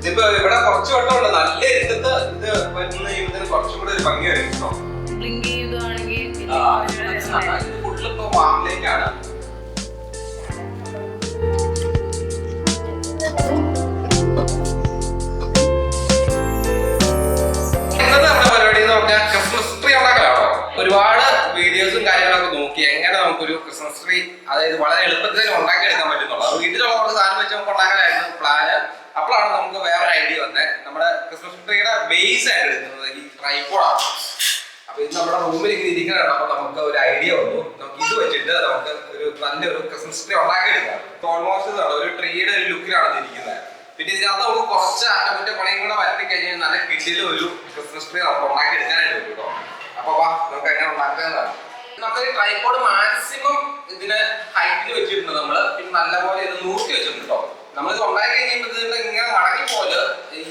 ഇതിപ്പോ ഇവിടെ കുറച്ച് വട്ടമുണ്ട്, നല്ല ഇരുത്തത്ത് ഇത് വരുന്ന ജീവിതത്തിന് കുറച്ചും കൂടെ ഒരു ഭംഗി വരും. ഫുള്ളിപ്പോ വാമിലേക്കാണ്. ക്രിസ്മസ് ട്രീ ഉണ്ടാക്കലാണോ? ഒരുപാട് വീഡിയോസും കാര്യങ്ങളൊക്കെ നോക്കി എങ്ങനെ നമുക്കൊരു ക്രിസ്മസ് ട്രീ അതായത് വളരെ എളുപ്പത്തിൽ ഉണ്ടാക്കിയെടുക്കാൻ പറ്റുന്നുള്ളൂ. അത് വീട്ടിലുള്ള കുറച്ച് സാധനം വെച്ച് നമുക്ക് ഉണ്ടാക്കാനായിരുന്നു പ്ലാന്. അപ്പോഴാണ് നമുക്ക് വേറെ ഐഡിയ വന്നത്. നമ്മുടെ ക്രിസ്മസ് ട്രീയുടെ ബേസ് ആയിട്ട് എടുക്കുന്നത് ഈ ട്രൈപോഡാണ്. അപ്പൊ ഇത് നമ്മുടെ റൂമിൽ ഇങ്ങനെ ഇരിക്കണതാണ്. അപ്പൊ നമുക്ക് ഒരു ഐഡിയ വന്നു, നമുക്ക് ഇത് വെച്ചിട്ട് നമുക്ക് ഒരു നല്ലൊരു ക്രിസ്മസ് ട്രീ ഉണ്ടാക്കിയെടുക്കാം. ഓൾമോസ്റ്റ് ഒരു ട്രീയുടെ ഒരു ലുക്കിലാണ് ഇരിക്കുന്നത്. പിന്നെ ഇതിനകത്ത് നമുക്ക് കുറച്ച് അറ്റകുറ്റപ്പണിയും കൂടെ വരുത്തി കഴിഞ്ഞാൽ നല്ല കിഡിലും ഒരു ക്രിസ്മസ് ട്രീ നമുക്ക് ഉണ്ടാക്കി എടുക്കാനായിട്ട് പറ്റും കേട്ടോ. അപ്പൊ വാ നമുക്ക് എങ്ങനെ ഉണ്ടാക്കുന്നതാണ്. നമ്മൾ ഈ ട്രൈപോഡ് മാക്സിമം ഇതിന് ഹൈറ്റിൽ വെച്ചിട്ടുണ്ട് നമ്മള്. പിന്നെ നല്ലപോലെ ഇത് നൂറ്റി വെച്ചിട്ടുണ്ട് കേട്ടോ. നമ്മളിത് ഉണ്ടാക്കി കഴിയുമ്പോൾ ഇങ്ങനെ മടങ്ങി പോലെ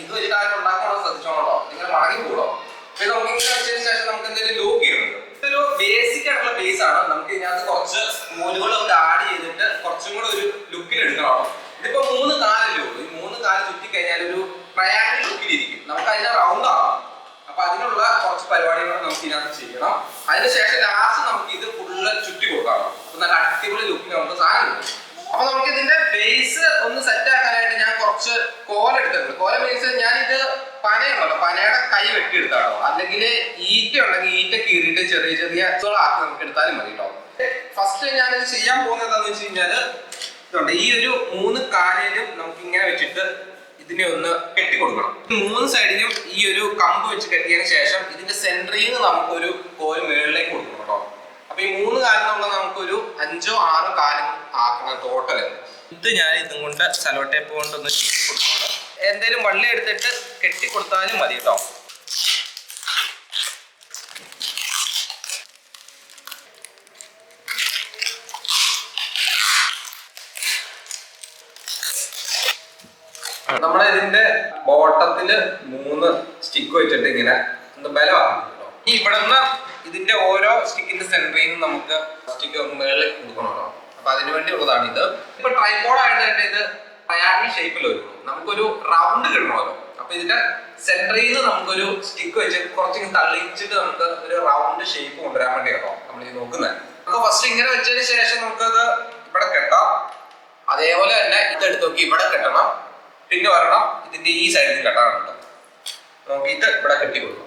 ഇത് വെച്ചിട്ട് ആരും ഉണ്ടാക്കണോ ശ്രദ്ധിച്ചോണോ, ഇങ്ങനെ മടങ്ങി പോകണോ. അപ്പൊ ഇത് നമുക്ക് ഇങ്ങനെ വെച്ചതിന് ശേഷം നമുക്ക് എന്തെങ്കിലും ലോക്ക് ചെയ്യുന്നുണ്ട്. ഇതൊരു ബേസിക് ആയിട്ടുള്ള ബേസ് ആണ്. നമുക്ക് ഇതിനകത്ത് കുറച്ച് നൂലുകളൊക്കെ ആഡ് ചെയ്തിട്ട് കുറച്ചും കൂടെ ഒരു ലുക്കിൽ എടുക്കണം. ഇതിപ്പോ 3 കാലല്ലേ ഉള്ളൂ. ഈ 3 കാല് ചുറ്റി കഴിഞ്ഞാൽ ഒരു ട്രയാങ്കിൾ ലുക്കിലിരിക്കും. നമുക്ക് അതിന്റെ റൗണ്ട് ആവാം. അപ്പൊ അതിനുള്ള കുറച്ച് പരിപാടികൾ നമുക്ക് ഇതിനകത്ത് ചെയ്യണം. അതിനുശേഷം ലാസ്റ്റ് നമുക്ക് ഇത് ഫുള്ള് ചുറ്റി കൊടുക്കണം. അപ്പൊ നല്ല അടിപൊളി ലുക്കിൽ നമുക്ക് സാധനം കിട്ടും. അപ്പൊ നമുക്ക് ഇതിന്റെ ബേസ് ഒന്ന് സെറ്റ് ആക്കാനായിട്ട് ഞാൻ കുറച്ച് കോല എടുത്തിട്ടുണ്ട്. കോല മീൻസ് ഞാനിത് പനയുണ്ടല്ലോ, പനയുടെ കൈ വെട്ടിയെടുത്താണോ, അല്ലെങ്കിൽ ഈറ്റ ഉണ്ടെങ്കിൽ ഈറ്റ കീറിയിട്ട് ചെറിയ ചെറിയ ആക്കി നമുക്ക് എടുത്താലും മതി കേട്ടോ. ഫസ്റ്റ് ഞാനിത് ചെയ്യാൻ പോകുന്നത് എന്താണെന്ന് വെച്ച് കഴിഞ്ഞാല് ഇതുണ്ട്, ഈ ഒരു 3 കാലിലും നമുക്ക് ഇങ്ങനെ വെച്ചിട്ട് ഇതിനെ ഒന്ന് കെട്ടിക്കൊടുക്കണം. 3 സൈഡിലും ഈ ഒരു കമ്പ് വെച്ച് കെട്ടിയതിന് ശേഷം ഇതിന്റെ സെന്ററിൽ നിന്ന് നമുക്കൊരു കോല് മുകളിലേക്ക് കൊടുക്കണം കേട്ടോ. അപ്പൊ ഈ 3 കാലിനുള്ള നമുക്കൊരു 5 or 6 കാലം ആക്കണം ടോട്ടല്. ഇത് ഞാൻ ഇതും കൊണ്ട് സെലോ ടേപ്പ് കൊണ്ടൊന്ന് ചുറ്റി കൊടുക്കണം. എന്തേലും വള്ളി എടുത്തിട്ട് കെട്ടിക്കൊടുത്താലും മതി കേട്ടോ. നമ്മുടെ ഇതിന്റെ ബോട്ടത്തില് 3 സ്റ്റിക്ക് വെച്ചിട്ട് ഇങ്ങനെ ബലമാക്കണം. ഈ ഇവിടുന്ന് ഇതിന്റെ ഓരോ സ്റ്റിക്കിന്റെ സെന്ററിൽ നിന്ന് നമുക്ക് സ്റ്റിക്ക് മുകളിൽ കൊടുക്കണമല്ലോ. അപ്പൊ അതിനു വേണ്ടി ഉള്ളതാണ് ഇത്. ഇപ്പൊ ട്രൈപോഡ് ആയിട്ട് തന്നെ ഇത് ട്രയാങ്കിൾ ഷേപ്പിൽ വരും. നമുക്കൊരു റൗണ്ട് കിട്ടണമല്ലോ. അപ്പൊ ഇതിന്റെ സെന്ററിൽ നിന്ന് നമുക്കൊരു സ്റ്റിക്ക് വെച്ച് കുറച്ചിങ്ങനെ തള്ളിച്ചിട്ട് നമുക്ക് ഒരു റൗണ്ട് ഷേപ്പ് കൊണ്ടുവരാൻ വേണ്ടിയാണോ നമ്മൾ ഇത് നോക്കുന്നത്. നമുക്ക് ഫസ്റ്റ് ഇങ്ങനെ വെച്ചതിന് ശേഷം നമുക്കത് ഇവിടെ കെട്ടാം. അതേപോലെ തന്നെ ഇതെടുത്ത് നോക്കി ഇവിടെ കെട്ടണം. പിന്നെ വരണം ഇതിന്റെ ഈ സൈഡിൽ കെട്ടാറുണ്ട്. നമുക്ക് ഇത് ഇവിടെ കെട്ടി കൊടുക്കും.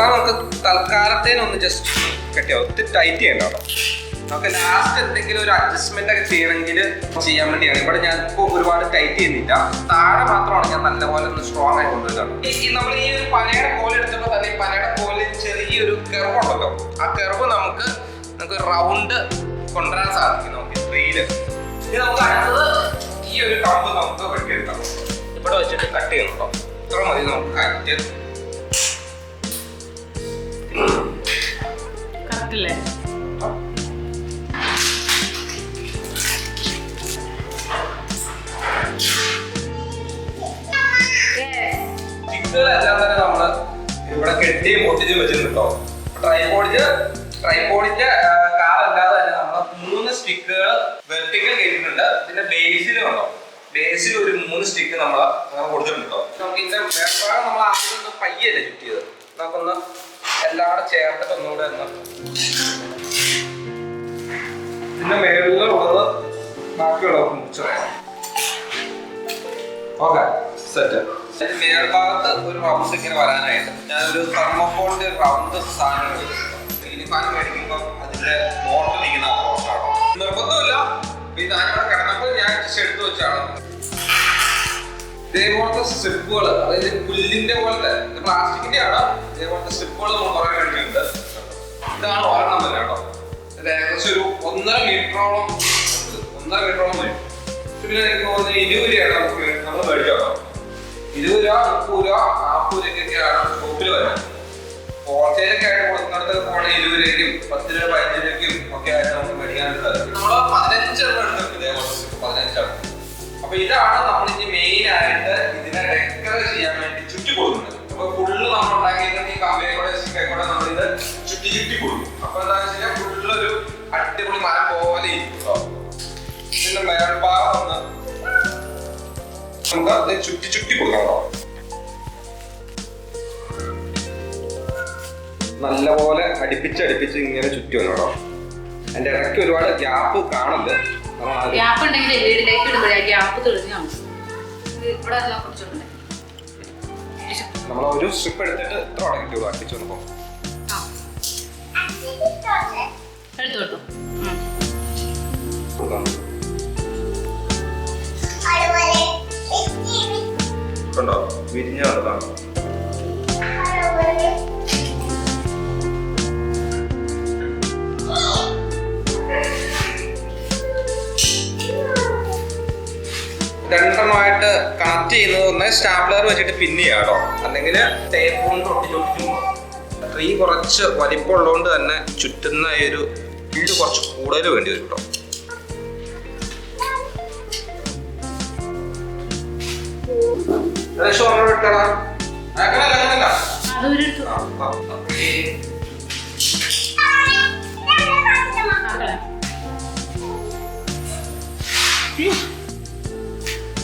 നമുക്ക് തൽക്കാലത്തേനൊന്ന് ജസ്റ്റ് കെട്ടിയോ, ഒത്തിരി ടൈറ്റ് ചെയ്യണ്ട. നമുക്ക് ലാസ്റ്റ് എന്തെങ്കിലും ഒരു അഡ്ജസ്റ്റ്മെന്റ് ഒക്കെ ചെയ്യണമെങ്കിൽ ചെയ്യാൻ വേണ്ടിയാണ്. ഇവിടെ ഞാൻ ഇപ്പോൾ ഒരുപാട് ടൈറ്റ് ചെയ്യുന്നില്ല, താഴെ മാത്രമാണ് ഞാൻ നല്ലപോലെ ഒന്ന് സ്ട്രോങ് ആയി കൊണ്ടുവരുന്നത്. നമ്മൾ ഈ ഒരു പനയുടെ കോല് എടുത്തപ്പോൾ തന്നെ പനയുടെ കോലിൽ ചെറിയൊരു കെർവ് ഉണ്ടല്ലോ, ആ കെർവ് നമുക്ക് റൗണ്ട് കൊണ്ടുവരാൻ സാധിക്കും നമുക്ക് ട്രീയില്. ഇനി നമുക്ക് അടുത്തത് ഈ ഒരു കമ്പ് നമുക്ക് വെട്ടിയെടുക്കാം. ഇവിടെ വെച്ചിട്ട് കട്ട് ചെയ്യണോ, ഇത്ര മതി നമുക്ക് കറക്റ്റ്. കറക്റ്റല്ലേ? എല്ലാം തന്നെ നമ്മള് ഇവിടെ കെട്ടിയും പൊട്ടിച്ചും വെച്ചിട്ടുണ്ടോ. ട്രൈപോഡിന്റെ കാലല്ലാതെ തന്നെ നമ്മള് 3 സ്റ്റിക്കുകൾ വെർട്ടിക്കൽ കെട്ടിയിട്ടുണ്ട്. ഇതിന്റെ ബേസിലും ഉണ്ടോ, ബേസിൽ ഒരു 3 സ്റ്റിക്ക് നമ്മൾ കൊടുത്തിട്ടുണ്ടോ. നമുക്ക് ഇതിന്റെ മേൽഭാഗം നമ്മൾ ആദ്യം ഒന്ന് പയ്യല്ലേ ചുറ്റിയത്. നമുക്കൊന്ന് എല്ലാം കൂടെ ചേർത്തിട്ട് ഒന്നുകൂടെ ഒന്ന് ഇതിന്റെ മേളിലുള്ളത് ബാക്കിയുള്ളവർക്ക് മുറിച്ച് വേണം. Okay, set. മേൽഭാഗത്ത് ഒരു റൗണ്ട് ഇങ്ങനെ വരാനായിട്ട് ഞാനൊരു തെർമോക്കോളിന്റെ റൗണ്ട് സാധനങ്ങൾ സാധനം മേടിക്കുമ്പോൾ അതിന്റെ ബോട്ടിൽ ഇരിക്കുന്ന പോർഷനാണോ നിർബന്ധമില്ല. ഇത് ഞാനിവിടെ കിടന്നപ്പോൾ ഞാൻ എടുത്തു വെച്ചാണ്. ഇതേപോലത്തെ സ്ട്രിപ്പുകൾ, അതായത് പുല്ലിന്റെ പോലത്തെ പ്ലാസ്റ്റിക്കിന്റെ ആണ്. ഇതേപോലത്തെ സ്ട്രിപ്പുകൾ നമ്മൾ കുറെ വേണ്ടിയിട്ടുണ്ട്. ഇതാണ് ഒരെണ്ണം വരെ കേട്ടോ. ഇത് ഏകദേശം ഒരു 1.5 മീറ്ററോളം വരും. പിന്നെ എനിക്ക് തോന്നുന്നത് 20 രൂപയാണ് നമ്മൾ മേടിച്ചോ. 20 രൂപ, 30 രൂപ, 40 രൂപയ്ക്കൊക്കെയാണ് ഷോപ്പിൽ വരുന്നത്. ഹോൾസെയിലൊക്കെ ആയിട്ട് കൊടുക്കുന്നിടത്ത് പോകണേ 20 രൂപയ്ക്കും 10 രൂപ 15 രൂപയ്ക്കും ഒക്കെ ആയിട്ട് നമുക്ക് മേടിക്കാനായിട്ട് സാധിക്കും. നമ്മൾ 15 15 എടുത്തു ഇതേപോലെ 15. അപ്പൊ ഇതാണ് നമ്മൾ ഇനി മെയിൻ ആയിട്ട് ഇതിനെ ഡെക്കറേറ്റ് ചെയ്യാൻ വേണ്ടി ചുറ്റി കൊടുക്കുന്നത്. അപ്പൊ ഫുള്ള് നമ്മൾ ഉണ്ടാക്കിയിരിക്കുന്ന ഈ കമ്പനിയുടെ സ്റ്റിക്കൊക്കെ നമ്മളിത് ചുറ്റി കൊടുക്കും. അപ്പൊ എന്താണെന്ന് വെച്ചാൽ ഫുള്ളൊരു അടിപൊളി മരം പോലെ ഇരിക്കും. ഇതിന്റെ മേൽഭാഗം ഒന്ന് നമുക്ക് അത് ചുറ്റി കൊടുക്കണം. നല്ലപോലെ അടുപ്പിച്ച് ഇങ്ങനെ ചുറ്റി വന്നോ. അതിന്റെ ഇടയ്ക്ക് ഒരുപാട് ഗ്യാപ്പ് കാണുന്നത്. ഗ്യാപ്പ് ഉണ്ടെങ്കിൽ വീടിലേക്ക് ഇടുമ്പോഴേ ഗ്യാപ്പ് തെളിഞ്ഞു ഇവിടെ നമ്മൾ ഒരു സ്ട്രിപ്പ് എടുത്തിട്ട് ഇത്ര ഉടക്കിട്ട് അടുപ്പിച്ച് വന്നപ്പോ എടുത്തു കണ്ടോ വിരിഞ്ഞ കണ്ടതാണ്. രണ്ടെണ്ണമായിട്ട് കണക്ട് ചെയ്യുന്നത് ഒന്ന് സ്റ്റാപ്ലർ വെച്ചിട്ട് പിൻ ചെയ്യാം കേട്ടോ, അല്ലെങ്കിൽ ടേപ്പ് കൊണ്ട് ഒട്ടിച്ചു. ട്രീ കുറച്ച് വലിപ്പമുള്ളതുകൊണ്ട് തന്നെ ചുറ്റുന്ന ഈ ഒരു വീട് കുറച്ച് കൂടുതൽ വേണ്ടി വരും കേട്ടോ.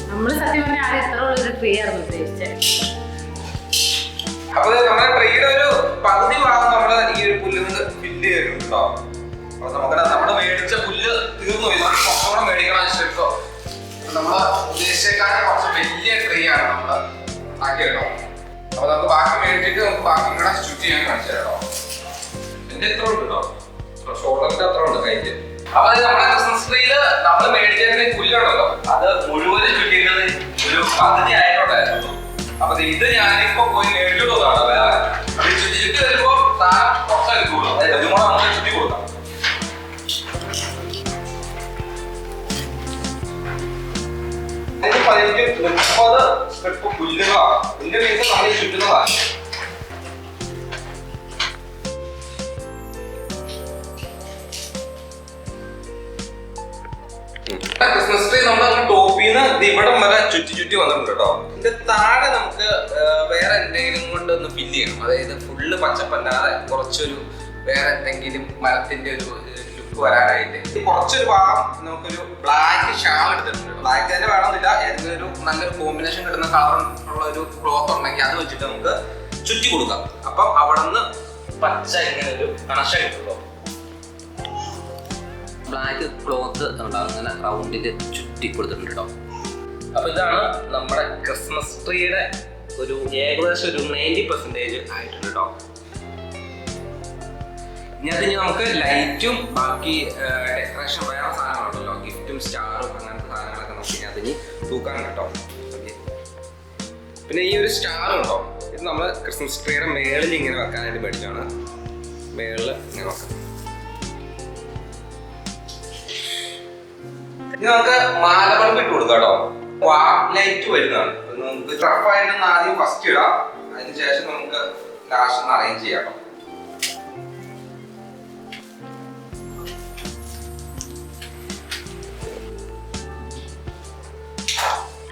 നമ്മള് സത്യം പറഞ്ഞാൽ ആദ്യം എത്ര ഉള്ളൊരു ട്രീ ആയിരുന്നു ഉദ്ദേശിച്ചത്. അപ്പൊ നമ്മുടെ ട്രീയുടെ ഒരു പകുതി ഭാഗം നമ്മള് ഈ ഒരു പുല്ല് കൊണ്ട് ഫില്ല് ചെയ്തിട്ടുണ്ടോ. അപ്പൊ നമുക്ക് നമ്മുടെ മേടിച്ച പുല്ല് തീർന്നു പോയി, കുറച്ചുകൂടെ മേടിക്കണം ശരിക്കോ. നമ്മള് ഉദ്ദേശിച്ചേക്കാളും കുറച്ച് വലിയ ട്രീ ആണ് നമ്മള് ആക്കിയിട്ടോ. അപ്പൊ നമുക്ക് ബാക്കി മേടിച്ചിട്ട് നമുക്ക് ബാക്കി കൂടെ ചുറ്റി ചെയ്യാൻ കാണിച്ചു തരാം. എന്റെ എത്ര ഉണ്ട് കേട്ടോ, ഷോൾഡറിന്റെ അത്ര ഉണ്ട് കൈക്ക്. അപ്പൊ നമ്മുടെ ക്രിസ്മസ് ട്രീയില് നമ്മൾ മേടിച്ചതിന് പുല്ലുണ്ടല്ലോ അത് മുഴുവനും ചുറ്റിക്കുന്നത് ഒരു പകുതി ആയിട്ടുണ്ടായിരുന്നു. അപ്പൊ ഇത് ഞാനിപ്പോ പോയി മേടിച്ചിട്ടുള്ളതാണ്. വേറെ ചുറ്റി വരുമ്പോ സാധനം കുറച്ച് എടുക്കുള്ളൂ, അതായത് ഇതും കൂടെ നമുക്ക് ചുറ്റി കൊടുക്കാം. ഇതിന് 30 സ്ട്രിപ്പ് പുല്ലുകളാണ്. ഇതിന്റെ മീൻസ് നമ്മൾ ചുറ്റുന്നതാണ്. ക്രിസ്മസ് ട്രീ നമ്മൾ ടോപ്പിന്ന് ഇവിടം വരെ ചുറ്റി വന്നിട്ടുണ്ട് കേട്ടോ. ഇതിന്റെ താഴെ നമുക്ക് വേറെ എന്തെങ്കിലും കൊണ്ട് ഒന്ന് ഫില്ല് ചെയ്യണം. അതായത് ഫുള്ള് പച്ചപ്പല്ലാതെ കുറച്ചൊരു വേറെ എന്തെങ്കിലും മരത്തിന്റെ ഒരു ലുക്ക് വരാനായിട്ട് കുറച്ചൊരു ഭാഗം നമുക്കൊരു ബ്ലാക്ക് ഷാൾ എടുത്തിട്ടുണ്ട്. ബ്ലാക്ക് തന്നെ വേണമെന്നില്ല, ഏതെങ്കിലും ഒരു നല്ലൊരു കോമ്പിനേഷൻ കിട്ടുന്ന കളർ ഉള്ള ഒരു ക്ലോത്ത് ഉണ്ടെങ്കിൽ അത് വെച്ചിട്ട് നമുക്ക് ചുറ്റി കൊടുക്കാം. അപ്പം അവിടെ നിന്ന് പച്ച ഇങ്ങനെ ഒരു കണക്ഷൻ കിട്ടുള്ളൂ. ബ്ലാക്ക് ക്ലോത്ത് ഉണ്ടാവും അങ്ങനെ റൗണ്ടിൽ ചുറ്റി കൊടുത്തിട്ടുണ്ട് കേട്ടോ. അപ്പൊ ഇതാണ് നമ്മുടെ ക്രിസ്മസ് ട്രീയുടെ ഒരു ഏകദേശം ഒരു 90% ആയിട്ടുണ്ട് കേട്ടോ. ഇനി അതിന് നമുക്ക് ലൈറ്റും ബാക്കി ഡെക്കറേഷൻ വേറെ സാധനങ്ങളുണ്ടല്ലോ, ഗിഫ്റ്റും സ്റ്റാറും അങ്ങനത്തെ സാധനങ്ങളൊക്കെ നമുക്ക് ഇനി അതിന് തൂക്കാൻ കേട്ടോ. പിന്നെ ഈ ഒരു സ്റ്റാർ ഉണ്ടോ, ഇത് നമ്മൾ ക്രിസ്മസ് ട്രീയുടെ മേളിൽ ഇങ്ങനെ വെക്കാനായിട്ട് മേടിച്ചാണ്. മേളിൽ ഇങ്ങനെ വെക്കാം. ഇനി നമുക്ക് മാലബൾബ് ഇട്ട് കൊടുക്കാം കേട്ടോ. ലൈറ്റ് വരുന്നതാണ്. നമുക്ക് റഫായിട്ട് ആദ്യം ഫസ്റ്റ് ഇടാം, അതിനുശേഷം നമുക്ക് ലാസ്റ്റ് അറേഞ്ച് ചെയ്യാം.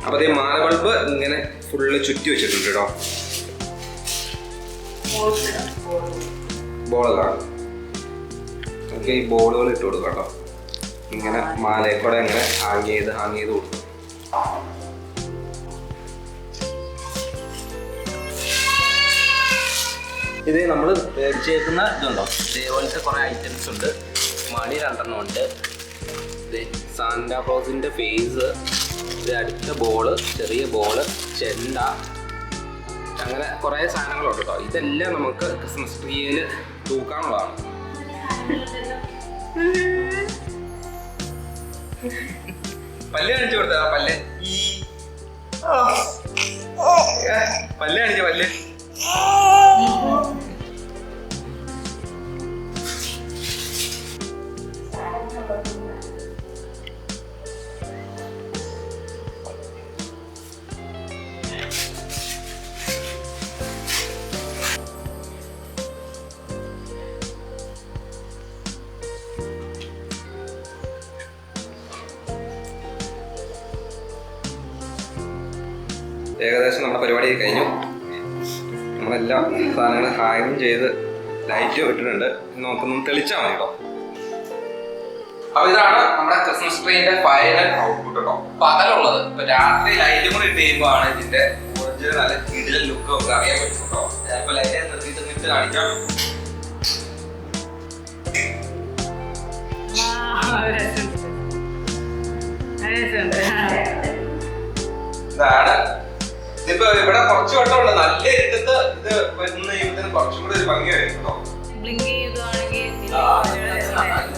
അപ്പൊ അതേ മാലബൾബ് ഇങ്ങനെ ഫുള്ള് ചുറ്റി വെച്ചിട്ടുണ്ട് കേട്ടോ. ബോളാണ് നമുക്ക് ഈ ബോളുകൾ ഇട്ട് കൊടുക്കാം കേട്ടോ. ഇങ്ങനെ മാലയെക്കൂടെ ഇങ്ങനെ ഹാങ് ചെയ്ത് കൊടുക്കും. ഇത് നമ്മൾ മേടിച്ചേക്കുന്ന ഇതുണ്ടോ, ഇതേപോലത്തെ കുറേ ഐറ്റംസ് ഉണ്ട്. മണി 2 ഉണ്ട്. ഇത് സാന്റാക്ലോസിൻ്റെ ഫേസ്, ഇത് അടുത്ത ബോള്, ചെറിയ ബോള്, ചെണ്ട, അങ്ങനെ കുറേ സാധനങ്ങളുണ്ട് കേട്ടോ. ഇതെല്ലാം നമുക്ക് ക്രിസ്മസ് ട്രീയിൽ തൂക്കാനുള്ളതാണ്. പല്ല് കാണിച്ചു കൊടുത്ത പല്ല് പല്ല് കാണിച്ച പല്ല്. ഏകദേശം നമ്മുടെ പരിപാടി കഴിഞ്ഞു. നമ്മളെല്ലാ സാധനങ്ങളും ഹാങ്ങിങ് ചെയ്ത് ലൈറ്റ് ഇട്ടിട്ടുണ്ട്. നമുക്കൊന്നും തെളിച്ചാൽ മതി കേട്ടോ. അപ്പൊ ഇതാണ് നമ്മുടെ ക്രിസ്മസ് ട്രീന്റെ ഫൈനൽ ഔട്ട്പുട്ട് കേട്ടോ. പകലുള്ളത് ഇപ്പൊ രാത്രി ലൈറ്റും കൂടി ഇട്ട് കഴിയുമ്പോഴാണ് ഇതിന്റെ ഒറിജിനൽ നല്ല കിടിലൻ ലുക്ക് ഒക്കെ അറിയാൻ പറ്റും കേട്ടോ. ഞാനിപ്പോ ലൈറ്റ് നിർത്തിയിട്ട് കാണിക്കാം. ഇതാണ് ഇതിപ്പോ ഇവിടെ കുറച്ച് വട്ടം ഉണ്ട്. നല്ല ഇരുട്ടത്ത് ഇത് വരുന്ന കഴിയുമ്പോൾ കുറച്ചും കൂടി ഒരു ഭംഗിയായിരിക്കും കേട്ടോ.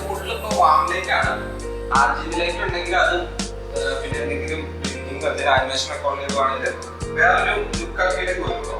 കൂടുതലിപ്പോ വാംലൈറ്റ് ആണ്. RGB ലൈറ്റ് ഉണ്ടെങ്കിൽ അത് പിന്നെ എന്തെങ്കിലും ആനിമേഷൻ ഒക്കെ ഉള്ളതാണെങ്കിൽ വേറൊരു ലുക്ക് ഒക്കെ വരും കേട്ടോ.